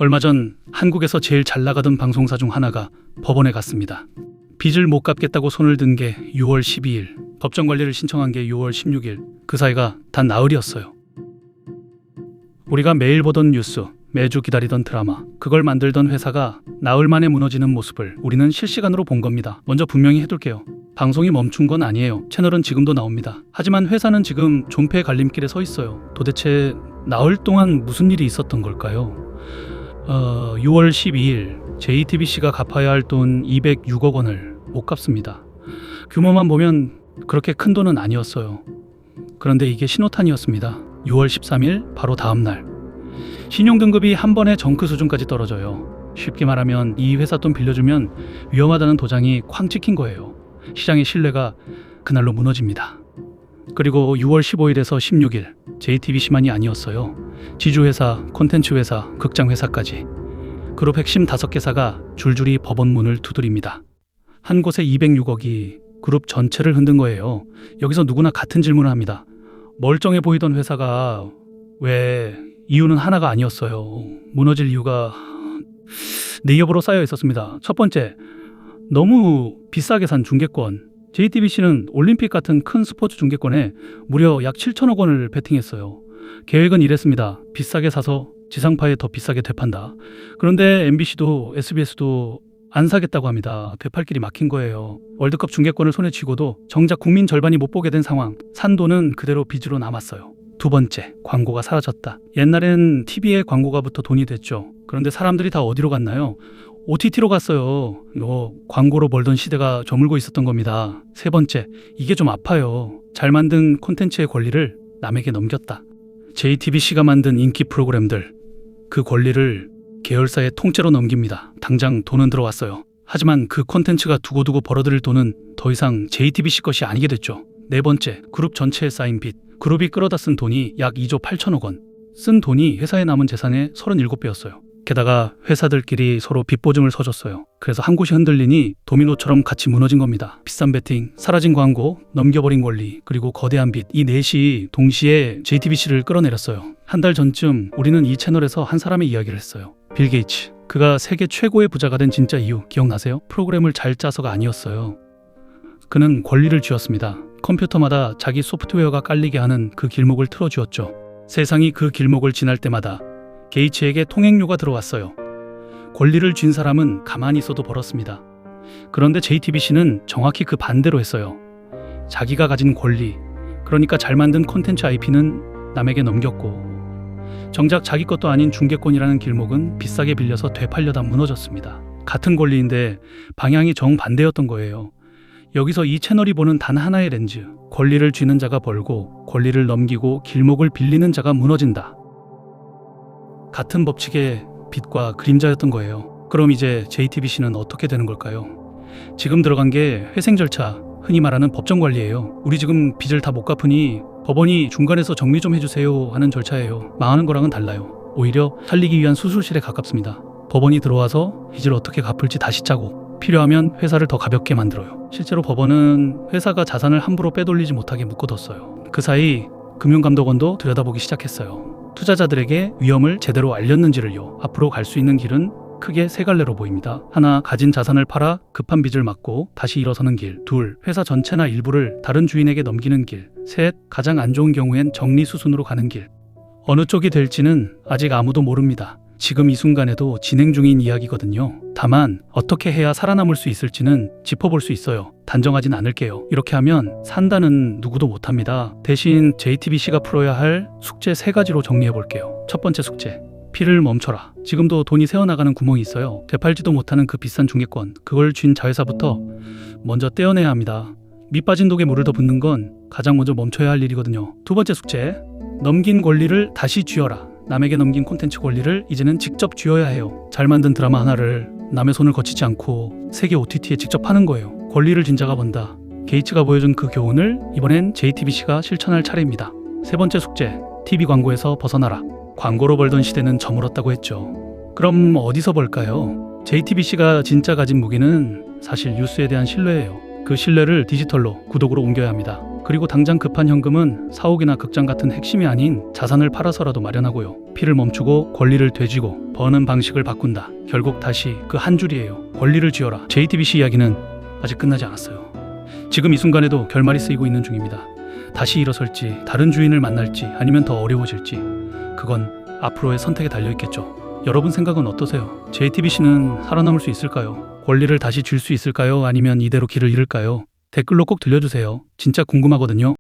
얼마 전 한국에서 제일 잘 나가던 방송사 중 하나가 법원에 갔습니다. 빚을 못 갚겠다고 손을 든 게 6월 12일, 법정 관리를 신청한 게 6월 16일, 그 사이가 단 나흘이었어요. 우리가 매일 보던 뉴스, 매주 기다리던 드라마, 그걸 만들던 회사가 나흘 만에 무너지는 모습을 우리는 실시간으로 본 겁니다. 먼저 분명히 해둘게요. 방송이 멈춘 건 아니에요. 채널은 지금도 나옵니다. 하지만 회사는 지금 존폐의 갈림길에 서 있어요. 도대체 나흘 동안 무슨 일이 있었던 걸까요? 6월 12일 JTBC가 갚아야 할 돈 206억 원을 못 갚습니다. 규모만 보면 그렇게 큰 돈은 아니었어요. 그런데 이게 신호탄이었습니다. 6월 13일 바로 다음 날 신용등급이 한 번에 정크 수준까지 떨어져요. 쉽게 말하면 이 회사 돈 빌려주면 위험하다는 도장이 쾅 찍힌 거예요. 시장의 신뢰가 그날로 무너집니다. 그리고 6월 15일에서 16일 JTBC만이 아니었어요. 지주회사, 콘텐츠회사, 극장회사까지 그룹 핵심 5개사가 줄줄이 법원 문을 두드립니다. 한 곳에 206억이 그룹 전체를 흔든 거예요. 여기서 누구나 같은 질문을 합니다. 멀쩡해 보이던 회사가 왜? 이유는 하나가 아니었어요. 무너질 이유가 네이버로 쌓여 있었습니다. 첫 번째, 너무 비싸게 산 중개권. JTBC는 올림픽 같은 큰 스포츠 중개권에 무려 약 7천억 원을 베팅했어요. 계획은 이랬습니다. 비싸게 사서 지상파에 더 비싸게 되판다. 그런데 MBC도 SBS도 안 사겠다고 합니다. 되팔 길이 막힌 거예요. 월드컵 중계권을 손에 쥐고도 정작 국민 절반이 못 보게 된 상황. 산 돈은 그대로 빚으로 남았어요. 두 번째, 광고가 사라졌다. 옛날엔 TV에 광고가 붙어 돈이 됐죠. 그런데 사람들이 다 어디로 갔나요? OTT로 갔어요. 광고로 벌던 시대가 저물고 있었던 겁니다. 세 번째, 이게 좀 아파요. 잘 만든 콘텐츠의 권리를 남에게 넘겼다. JTBC가 만든 인기 프로그램들, 그 권리를 계열사의 통째로 넘깁니다. 당장 돈은 들어왔어요. 하지만 그 콘텐츠가 두고두고 벌어들일 돈은 더 이상 JTBC 것이 아니게 됐죠. 네 번째, 그룹 전체에 쌓인 빚. 그룹이 끌어다 쓴 돈이 약 2조 8천억 원. 쓴 돈이 회사에 남은 재산의 37배였어요. 게다가 회사들끼리 서로 빚보증을 서줬어요. 그래서 한 곳이 흔들리니 도미노처럼 같이 무너진 겁니다. 비싼 베팅, 사라진 광고, 넘겨버린 권리, 그리고 거대한 빚. 이 넷이 동시에 JTBC를 끌어내렸어요. 한 달 전쯤 우리는 이 채널에서 한 사람의 이야기를 했어요. 빌 게이츠. 그가 세계 최고의 부자가 된 진짜 이유 기억나세요? 프로그램을 잘 짜서가 아니었어요. 그는 권리를 쥐었습니다. 컴퓨터마다 자기 소프트웨어가 깔리게 하는 그 길목을 틀어주었죠. 세상이 그 길목을 지날 때마다 게이츠에게 통행료가 들어왔어요. 권리를 쥔 사람은 가만히 있어도 벌었습니다. 그런데 JTBC는 정확히 그 반대로 했어요. 자기가 가진 권리, 그러니까 잘 만든 콘텐츠 IP는 남에게 넘겼고 정작 자기 것도 아닌 중개권이라는 길목은 비싸게 빌려서 되팔려다 무너졌습니다. 같은 권리인데 방향이 정반대였던 거예요. 여기서 이 채널이 보는 단 하나의 렌즈, 권리를 쥐는 자가 벌고 권리를 넘기고 길목을 빌리는 자가 무너진다. 같은 법칙의 빛과 그림자였던 거예요. 그럼 이제 JTBC는 어떻게 되는 걸까요? 지금 들어간 게 회생 절차, 흔히 말하는 법정 관리예요. 우리 지금 빚을 다 못 갚으니 법원이 중간에서 정리 좀 해주세요 하는 절차예요. 망하는 거랑은 달라요. 오히려 살리기 위한 수술실에 가깝습니다. 법원이 들어와서 빚을 어떻게 갚을지 다시 짜고 필요하면 회사를 더 가볍게 만들어요. 실제로 법원은 회사가 자산을 함부로 빼돌리지 못하게 묶어뒀어요. 그 사이 금융감독원도 들여다보기 시작했어요. 투자자들에게 위험을 제대로 알렸는지를요. 앞으로 갈 수 있는 길은 크게 세 갈래로 보입니다. 하나, 가진 자산을 팔아 급한 빚을 막고 다시 일어서는 길. 둘, 회사 전체나 일부를 다른 주인에게 넘기는 길. 셋, 가장 안 좋은 경우엔 정리수순으로 가는 길. 어느 쪽이 될지는 아직 아무도 모릅니다. 지금 이 순간에도 진행 중인 이야기거든요. 다만 어떻게 해야 살아남을 수 있을지는 짚어볼 수 있어요. 단정하진 않을게요. 이렇게 하면 산다는 누구도 못합니다. 대신 JTBC가 풀어야 할 숙제 3가지로 정리해볼게요. 첫 번째 숙제, 피를 멈춰라. 지금도 돈이 새어나가는 구멍이 있어요. 되팔지도 못하는 그 비싼 중개권, 그걸 쥔 자회사부터 먼저 떼어내야 합니다. 밑 빠진 독에 물을 더 붓는 건 가장 먼저 멈춰야 할 일이거든요. 두 번째 숙제, 넘긴 권리를 다시 쥐어라. 남에게 넘긴 콘텐츠 권리를 이제는 직접 쥐어야 해요. 잘 만든 드라마 하나를 남의 손을 거치지 않고 세계 OTT에 직접 파는 거예요. 권리를 쥔 자가 번다. 게이츠가 보여준 그 교훈을 이번엔 JTBC가 실천할 차례입니다. 세 번째 숙제, TV 광고에서 벗어나라. 광고로 벌던 시대는 저물었다고 했죠. 그럼 어디서 벌까요? JTBC가 진짜 가진 무기는 사실 뉴스에 대한 신뢰예요. 그 신뢰를 디지털로, 구독으로 옮겨야 합니다. 그리고 당장 급한 현금은 사옥이나 극장 같은 핵심이 아닌 자산을 팔아서라도 마련하고요. 피를 멈추고 권리를 되쥐고 버는 방식을 바꾼다. 결국 다시 그 한 줄이에요. 권리를 쥐어라. JTBC 이야기는 아직 끝나지 않았어요. 지금 이 순간에도 결말이 쓰이고 있는 중입니다. 다시 일어설지, 다른 주인을 만날지, 아니면 더 어려워질지, 그건 앞으로의 선택에 달려있겠죠. 여러분 생각은 어떠세요? JTBC는 살아남을 수 있을까요? 권리를 다시 줄 수 있을까요? 아니면 이대로 길을 잃을까요? 댓글로 꼭 들려주세요. 진짜 궁금하거든요.